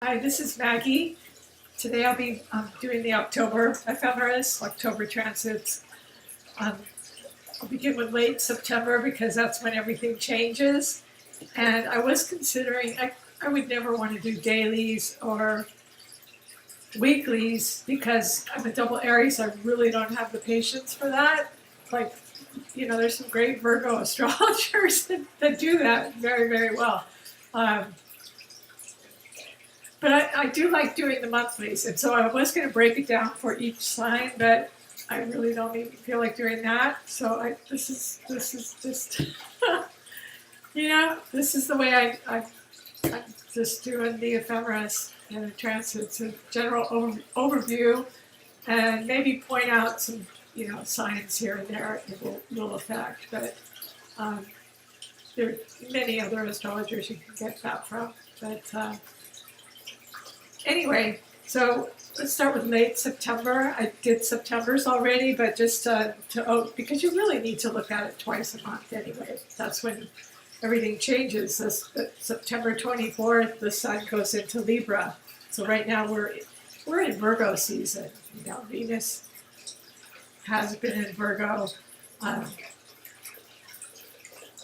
Hi, this is Maggie. Today I'll be doing the October Ephemeris, October transits. Um, I'll begin with late September because that's when everything changes. And I was considering, I would never want to do dailies or weeklies because I'm a double Aries. I really don't have the patience for that. Like, there's some great Virgo astrologers that do that very, very well. Um, But I do like doing the monthlies, and so I was going to break it down for each sign, but I really don't even feel like doing that. So this is just this is the way I'm just doing the ephemeris and the transits, a general overview, and maybe point out some signs here and there it will affect. But there are many other astrologers you can get that from, but. Anyway, so let's start with late September. I did September's already, but just because you really need to look at it twice a month anyway. That's when everything changes. September 24th, the sun goes into Libra. So right now we're in Virgo season. Venus has been in Virgo.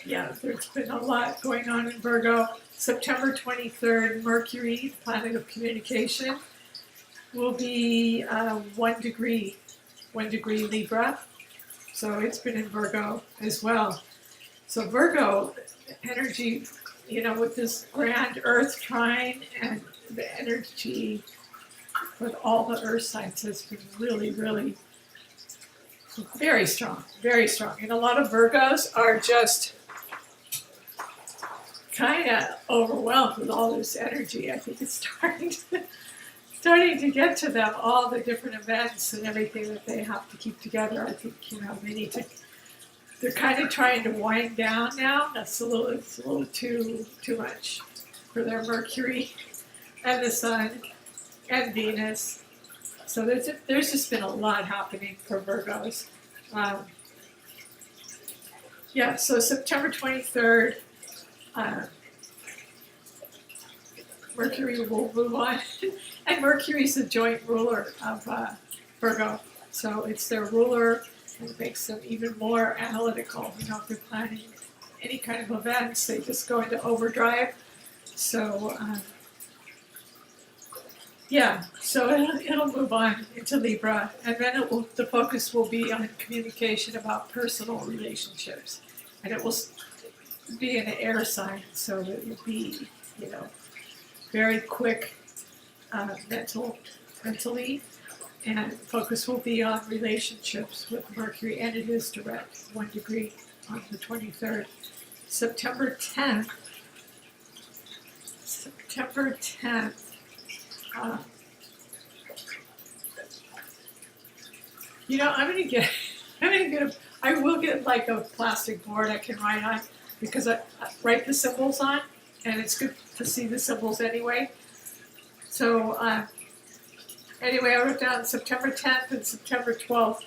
There's been a lot going on in Virgo. September 23rd, Mercury, planet of communication, will be 1 degree Libra. So it's been in Virgo as well. So Virgo energy, with this grand Earth trine and the energy with all the Earth signs has been really, really very strong, very strong. And a lot of Virgos are just kind of overwhelmed with all this energy. I think it's starting to get to them, all the different events and everything that they have to keep together. I think they need to. They're kind of trying to wind down now. It's a little too much for their Mercury and the Sun and Venus. So there's just been a lot happening for Virgos. So September 23rd. Mercury will move on, and Mercury is the joint ruler of Virgo, so it's their ruler, and it makes them even more analytical. If they're planning any kind of events, they just go into overdrive. So so it'll move on into Libra, and then the focus will be on communication about personal relationships, and it will be an air sign, so it will be, very quick mentally, and focus will be on relationships with Mercury, and it is direct, 1 degree on the 23rd. September 10th, I will get like a plastic board I can write on, because I write the symbols on, and it's good to see the symbols anyway. So anyway, I wrote down September 10th and September 12th.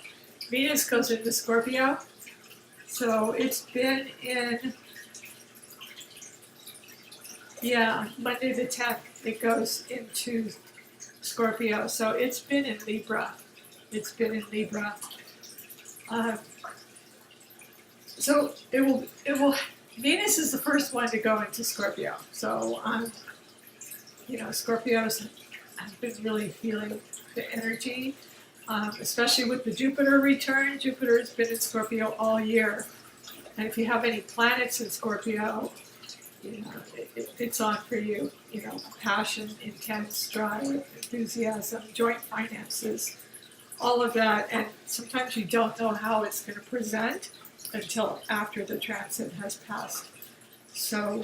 Venus goes into Scorpio. So it's been in, Monday the 10th, it goes into Scorpio. So it's been in Libra. So it will. Venus is the first one to go into Scorpio. So, Scorpios have been really feeling the energy, especially with the Jupiter return. Jupiter has been in Scorpio all year. And if you have any planets in Scorpio, it's on for you. Passion, intense, drive, enthusiasm, joint finances, all of that. And sometimes you don't know how it's going to present until after the transit has passed. So,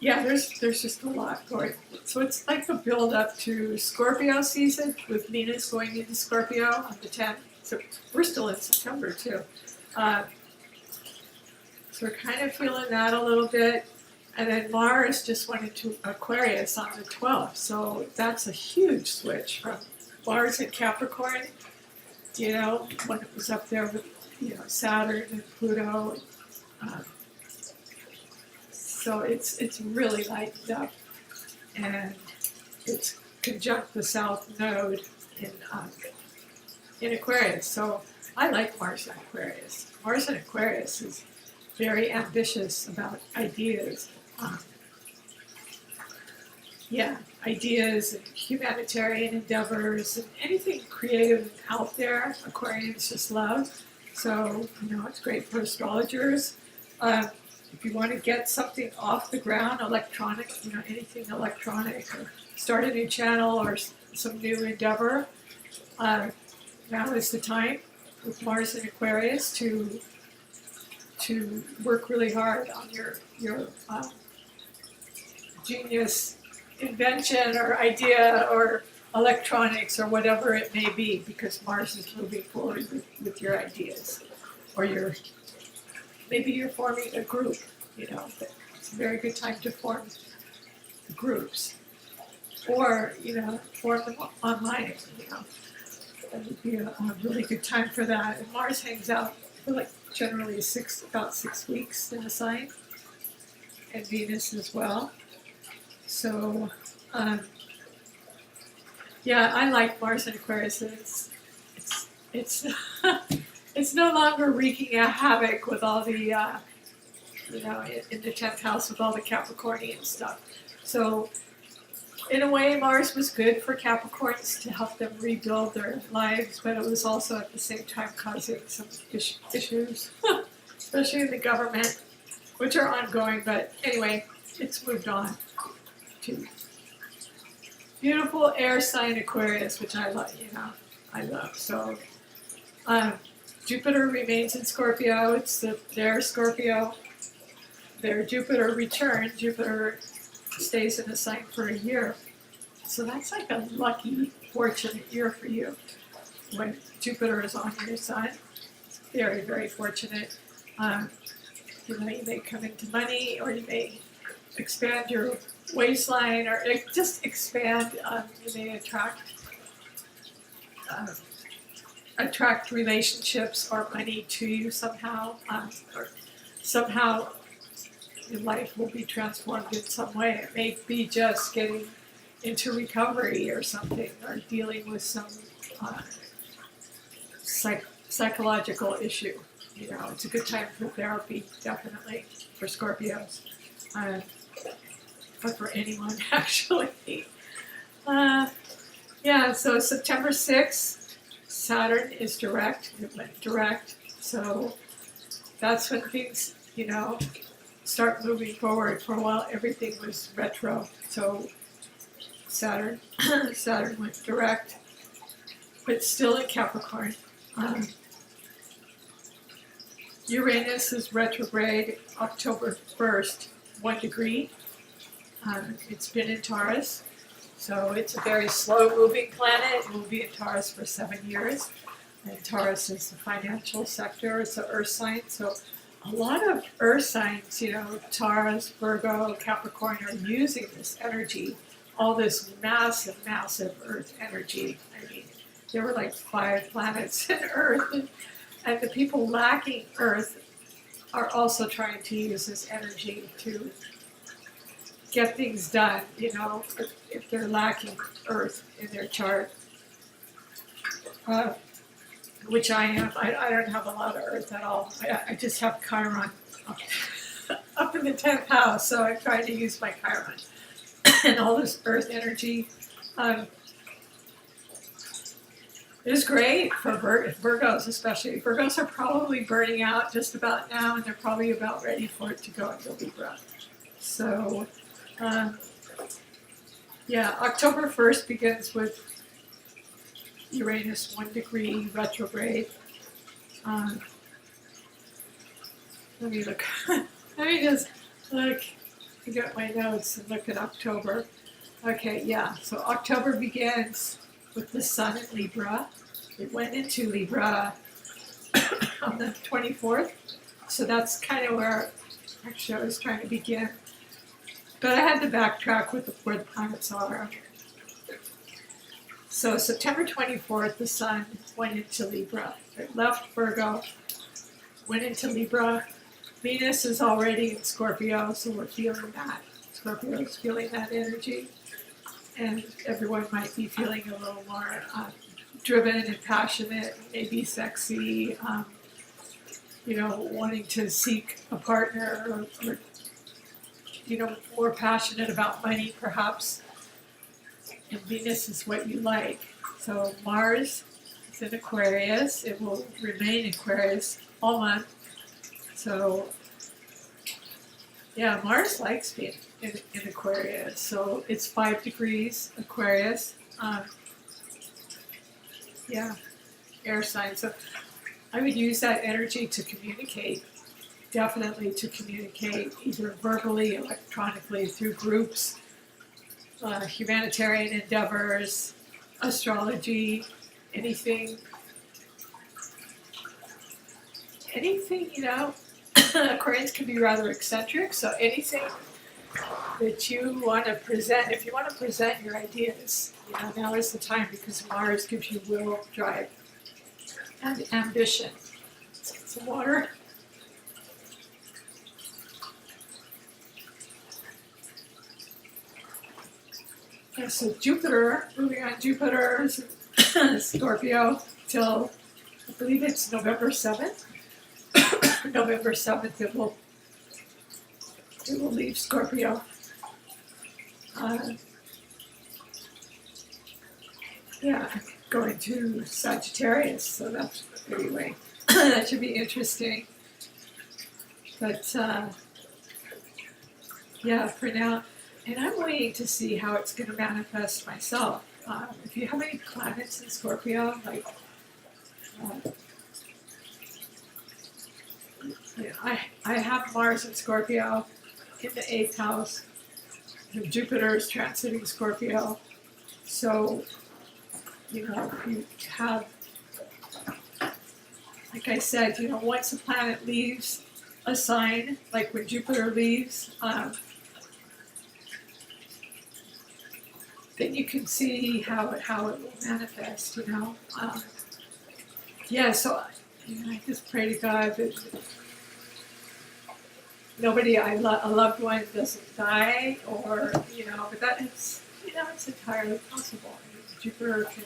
there's just a lot going. So it's like the build up to Scorpio season with Venus going into Scorpio on the 10th. So we're still in September too. So we're kind of feeling that a little bit. And then Mars just went into Aquarius on the 12th. So that's a huge switch from Mars in Capricorn, when it was up there with, Saturn and Pluto. So it's really lightened up, and it's conjunct the South Node in Aquarius. So I like Mars in Aquarius. Mars in Aquarius is very ambitious about ideas. Ideas and humanitarian endeavors and anything creative and out there, Aquarians just love. So, it's great for astrologers. If you want to get something off the ground, electronic, anything electronic, or start a new channel or some new endeavor, now is the time with Mars in Aquarius to work really hard on your genius invention or idea or electronics or whatever it may be, because Mars is moving forward with your ideas, or maybe you're forming a group. It's a very good time to form groups, or form them online. That would be a really good time for that. And Mars hangs out for generally about 6 weeks in a sign, and Venus as well. So, I like Mars in Aquarius. It's it's no longer wreaking a havoc with all the in the 10th house with all the Capricornian stuff. So, in a way, Mars was good for Capricorns to help them rebuild their lives, but it was also at the same time causing some issues, especially in the government, which are ongoing. But anyway, it's moved on to beautiful air sign Aquarius, which I love. I love. So Jupiter remains in Scorpio. It's their Scorpio. Their Jupiter returned. Jupiter stays in a sign for a year. So that's like a lucky, fortunate year for you when Jupiter is on your sign. It's very, very fortunate. You may come into money, or you may expand your waistline, or just expand. You may attract relationships or money to you somehow, or somehow your life will be transformed in some way. It may be just getting into recovery or something, or dealing with some psychological issue. It's a good time for therapy, definitely, for Scorpios. But for anyone, actually. So September 6th, Saturn is direct. It went direct. So that's when things, start moving forward. For a while, everything was retro. So Saturn went direct, but still in Capricorn. Uranus is retrograde October 1st, 1 degree. It's been in Taurus, so it's a very slow-moving planet. It will be in Taurus for 7 years. And Taurus is the financial sector. It's an earth sign, so a lot of earth signs, Taurus, Virgo, Capricorn, are using this energy, all this massive, massive earth energy. I mean, there were like 5 planets in Earth, and the people lacking Earth are also trying to use this energy to get things done, if they're lacking Earth in their chart, which I am. I don't have a lot of Earth at all. I just have Chiron up in the 10th house, so I'm trying to use my Chiron and all this Earth energy. It's great for Virgos, especially. Virgos are probably burning out just about now, and they're probably about ready for it to go into Libra. So, October 1st begins with Uranus 1 degree retrograde. Let me look. Let me just look. I got my notes and look at October. Okay, so October begins with the Sun in Libra. It went into Libra on the 24th. So that's kind of where actually I was trying to begin. But I had to backtrack with where the planets are. So September 24th, the Sun went into Libra. It left Virgo, went into Libra, Venus is already in Scorpio, so we're feeling that. Scorpio is feeling that energy. And everyone might be feeling a little more driven and passionate, maybe sexy, wanting to seek a partner or more passionate about money perhaps. And Venus is what you like. So Mars is in Aquarius. It will remain Aquarius all month. So yeah, Mars likes being in Aquarius. So it's 5 degrees Aquarius. Air sign. So I would use that energy to communicate. Definitely to communicate either verbally, electronically, through groups, humanitarian endeavors, astrology, anything, Aquarians can be rather eccentric, so anything that you want to present, if you want to present your ideas, now is the time because Mars gives you will, drive, and ambition. Let's get some water. Yeah, so Jupiter, moving on, Jupiter is Scorpio till, I believe it's November 7th. November 7th it will leave Scorpio. Going to Sagittarius, so that's, anyway, that should be interesting. But for now, and I'm waiting to see how it's going to manifest myself. If you have any planets in Scorpio, like I have Mars in Scorpio in the 8th house. And Jupiter is transiting Scorpio. So, you have, like I said, once a planet leaves a sign, like when Jupiter leaves, then you can see how it will manifest, So, I just pray to God that nobody, a loved one doesn't die, or, but that is, it's entirely possible. Jupiter can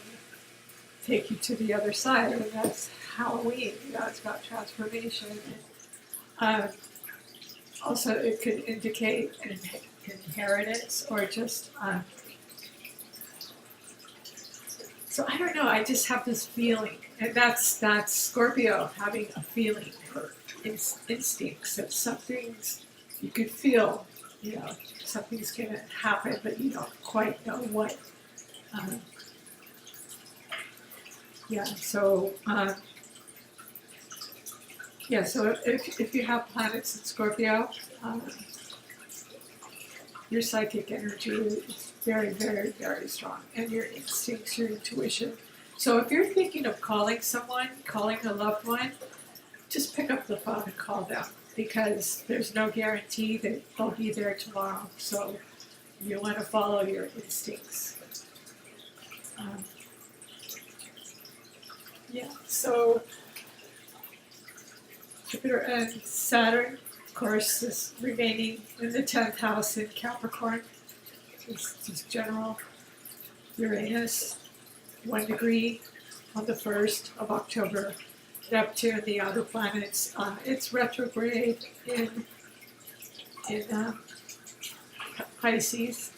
take you to the other side, and that's Halloween, it's about transformation. And, also, it could indicate an inheritance, or just, so I don't know, I just have this feeling, and that's Scorpio having a feeling, or instincts, that something's, you could feel, something's going to happen, but you don't quite know what. So if you have planets in Scorpio, your psychic energy is very, very, very strong, and your instincts, your intuition. So if you're thinking of calling someone, calling a loved one, just pick up the phone and call them, because there's no guarantee that they'll be there tomorrow. So you want to follow your instincts. So Jupiter and Saturn, of course, is remaining in the 10th house in Capricorn. It's just general. Uranus, 1 degree on the 1st of October. Neptune, the outer planets, it's retrograde in Pisces.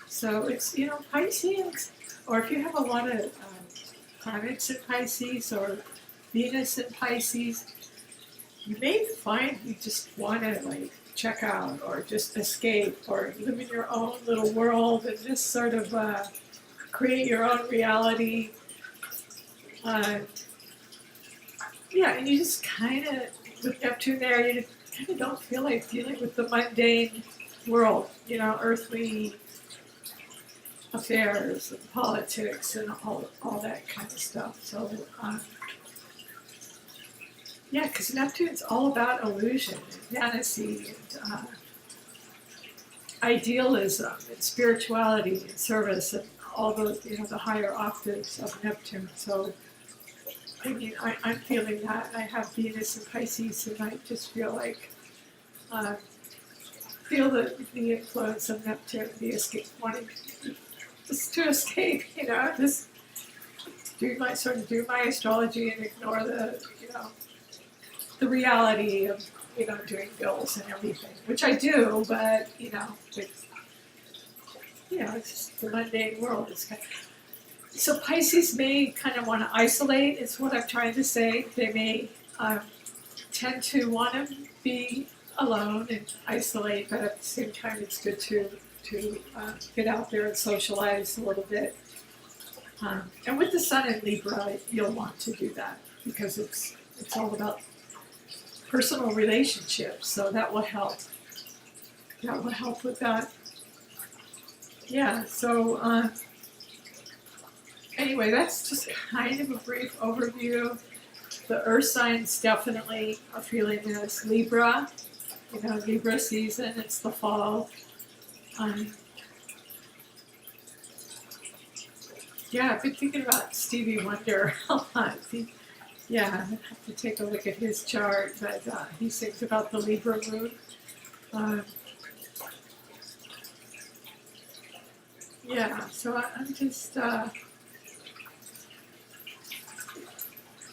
So it's, Pisces, or if you have a lot of planets in Pisces or Venus in Pisces, you may find you just want to check out, or just escape, or live in your own little world and just sort of create your own reality. And you just kind of, with Neptune there, you kind of don't feel like dealing with the mundane world, earthly affairs and politics and all that kind of stuff. So, because Neptune's all about illusion and fantasy and idealism and spirituality and service and all those, the higher octaves of Neptune. So I mean, I'm feeling that. I have Venus in Pisces, and I just feel like, feel the influence of Neptune, the escape, wanting just to escape, just do my astrology and ignore the reality of, doing bills and everything, which I do, but, it's just the mundane world. So Pisces may kind of want to isolate, is what I'm trying to say. They may tend to want to be alone and isolate, but at the same time it's good to get out there and socialize a little bit. And with the Sun in Libra, you'll want to do that because it's all about personal relationships, so that will help. That will help with that. Yeah, so anyway, that's just kind of a brief overview. The Earth signs definitely are feeling this. Libra, Libra season, it's the fall. Yeah, I've been thinking about Stevie Wonder a lot. Yeah, I'd have to take a look at his chart, but he sings about the Libra moon. Yeah, so I'm just,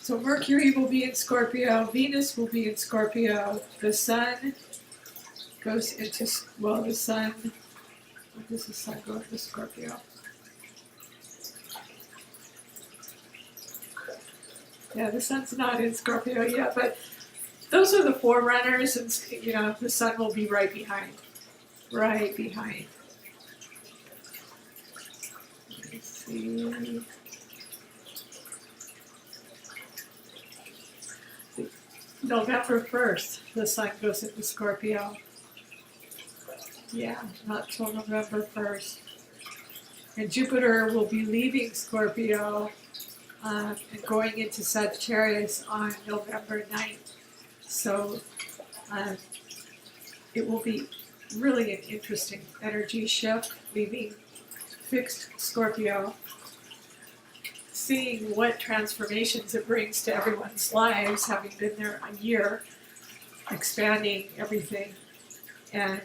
so Mercury will be in Scorpio, Venus will be in Scorpio, the Sun goes into, when does the Sun go into Scorpio? Yeah, the Sun's not in Scorpio yet, but those are the forerunners, and the Sun will be right behind. Right behind. Let's see. November 1st, the Sun goes into Scorpio. Yeah, not till November 1st. And Jupiter will be leaving Scorpio and going into Sagittarius on November 9th. So it will be really an interesting energy shift, leaving fixed Scorpio, seeing what transformations it brings to everyone's lives, having been there a year, expanding everything, and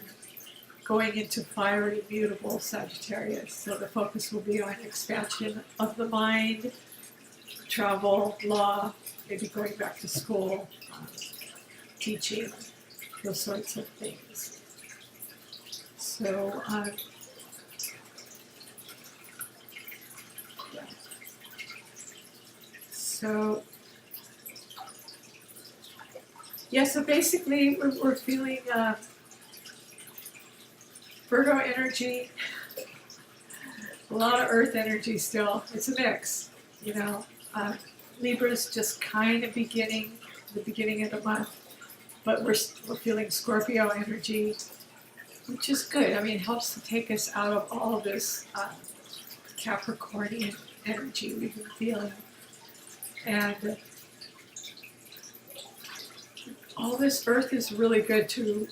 going into fiery, mutable Sagittarius. So the focus will be on expansion of the mind, travel, law, maybe going back to school, teaching, those sorts of things. So, yeah. So, yeah, so basically we're feeling Virgo energy, a lot of Earth energy still. It's a mix, Libra's just kind of the beginning of the month, but we're feeling Scorpio energy, which is good. I mean, it helps to take us out of all of this Capricornian energy we've been feeling. And all this Earth is really good to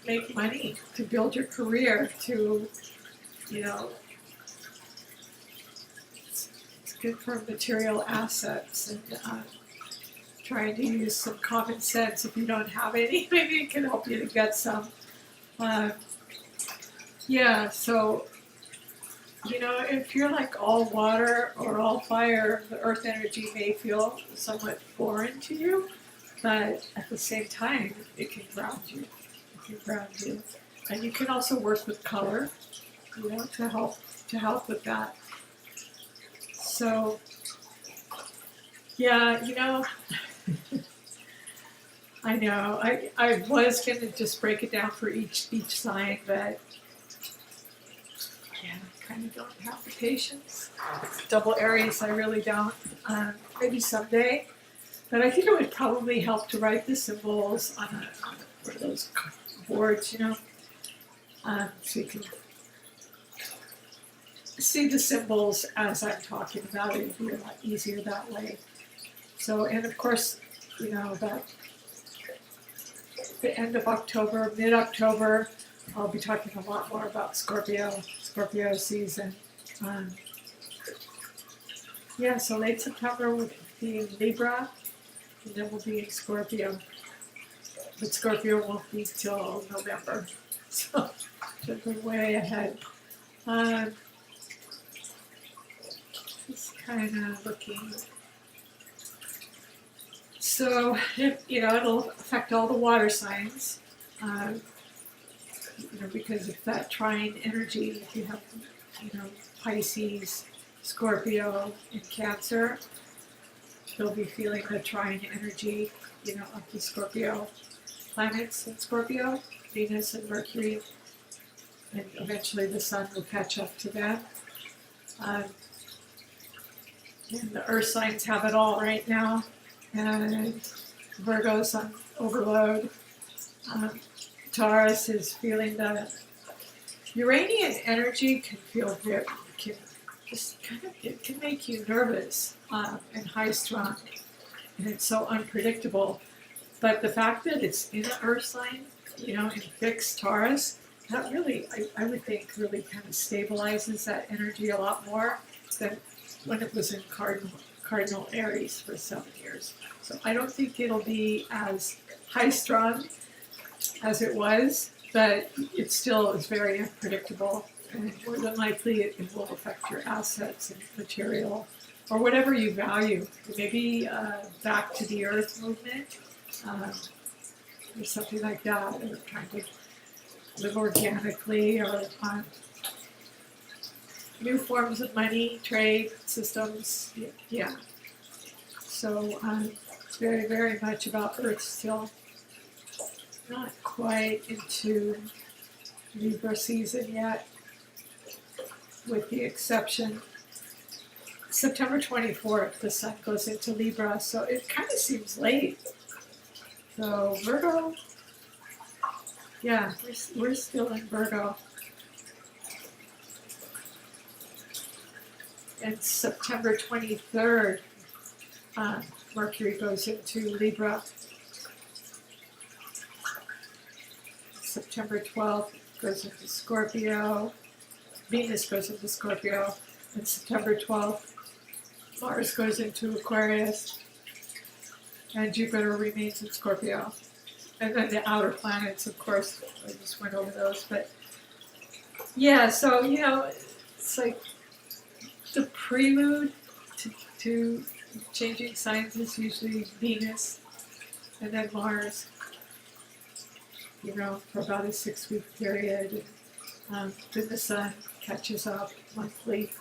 make money, to build your career, to, it's good for material assets, and trying to use some common sense. If you don't have any, maybe it can help you to get some. Yeah, so, if you're like all water or all fire, the Earth energy may feel somewhat foreign to you, but at the same time, it can ground you. And you can also work with color, to help with that. So, yeah, I know. I was going to just break it down for each sign, but yeah, I kind of don't have the patience. Double Aries, I really don't. Maybe someday. But I think it would probably help to write the symbols on one of those boards, so you can see the symbols as I'm talking about it. It'd be a lot easier that way. So, and of course, that the end of October, mid-October, I'll be talking a lot more about Scorpio season. Yeah, so late September will be in Libra, and then we'll be in Scorpio. But Scorpio won't be till November, so we're way ahead. Um, just kind of looking. So, it'll affect all the water signs, because of that trine energy. If you have, Pisces, Scorpio, and Cancer, they'll be feeling the trine energy, of the Scorpio planets in Scorpio, Venus and Mercury, and eventually the Sun will catch up to them. Um, and the Earth signs have it all right now, and Virgo's on overload. Taurus is feeling the Uranian energy can it can make you nervous and high strung, and it's so unpredictable. But the fact that it's in an Earth sign, in fixed Taurus, that really, I would think, really kind of stabilizes that energy a lot more than when it was in Cardinal Aries for 7 years. So I don't think it'll be as high strung as it was, but it still is very unpredictable, and more than likely it will affect your assets and material or whatever you value. Maybe back to the earth movement, or something like that, or trying to live organically, or new forms of money, trade systems. Yeah. So it's very, very much about earth still. Not quite into Libra season yet, with the exception September 24th, the Sun goes into Libra, so it kind of seems late. So Virgo, yeah, we're still in Virgo. And September 23rd, Mercury goes into Libra. September 12th goes into Scorpio. Venus goes into Scorpio. And September 12th, Mars goes into Aquarius. And Jupiter remains in Scorpio. And then the outer planets, of course, I just went over those. But yeah, so, it's like the prelude to changing signs is usually Venus and then Mars, for about a 6-week period. Then the Sun catches up monthly.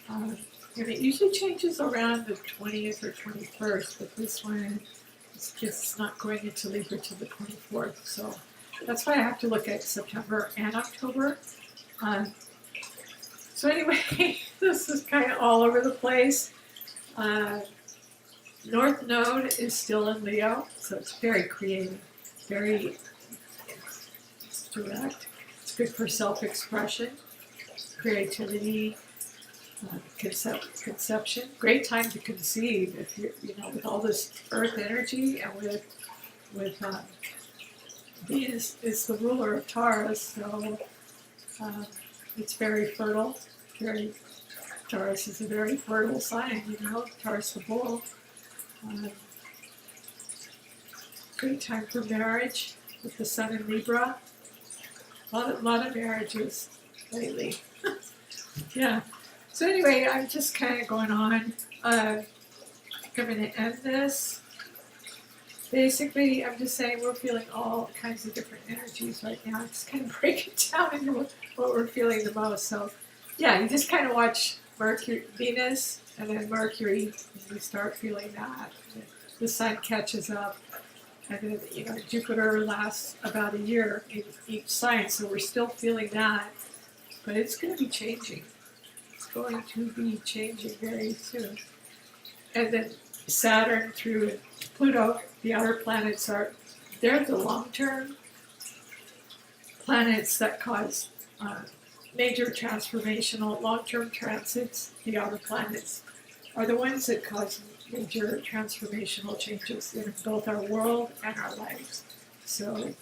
And it usually changes around the 20th or 21st, but this one it's not going into Libra till the 24th. So that's why I have to look at September and October. So anyway, this is kind of all over the place. North Node is still in Leo, so it's very creative, very direct. It's good for self-expression, creativity, conception. Great time to conceive if you're, with all this Earth energy, and with Venus is the ruler of Taurus, so it's very fertile. Taurus is a very fertile sign, Taurus the bull. Great time for marriage with the Sun in Libra. A lot of marriages lately. Yeah. So anyway, I'm just kind of going on. I'm going to end this. Basically, I'm just saying we're feeling all kinds of different energies right now. Just kind of break it down into what we're feeling the most. So, yeah, you just kind of watch Venus, and then Mercury, and you start feeling that. The Sun catches up, and then, Jupiter lasts about a year in each sign, so we're still feeling that, but it's going to be changing. It's going to be changing very soon. And then Saturn through Pluto, the outer planets they're the long-term planets that cause major transformational long-term transits. The outer planets are the ones that cause major transformational changes in both our world and our lives. So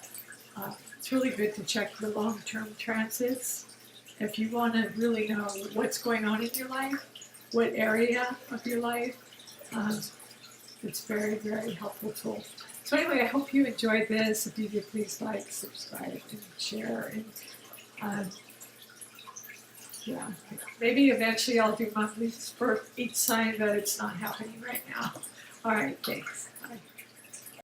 it's really good to check the long-term transits if you want to really know what's going on in your life. what area of your life. It's very, very helpful tool. So anyway, I hope you enjoyed this. If you did, please like, subscribe, and share. And yeah, maybe eventually I'll do monthlies for each sign, but it's not happening right now. All right, thanks. Bye.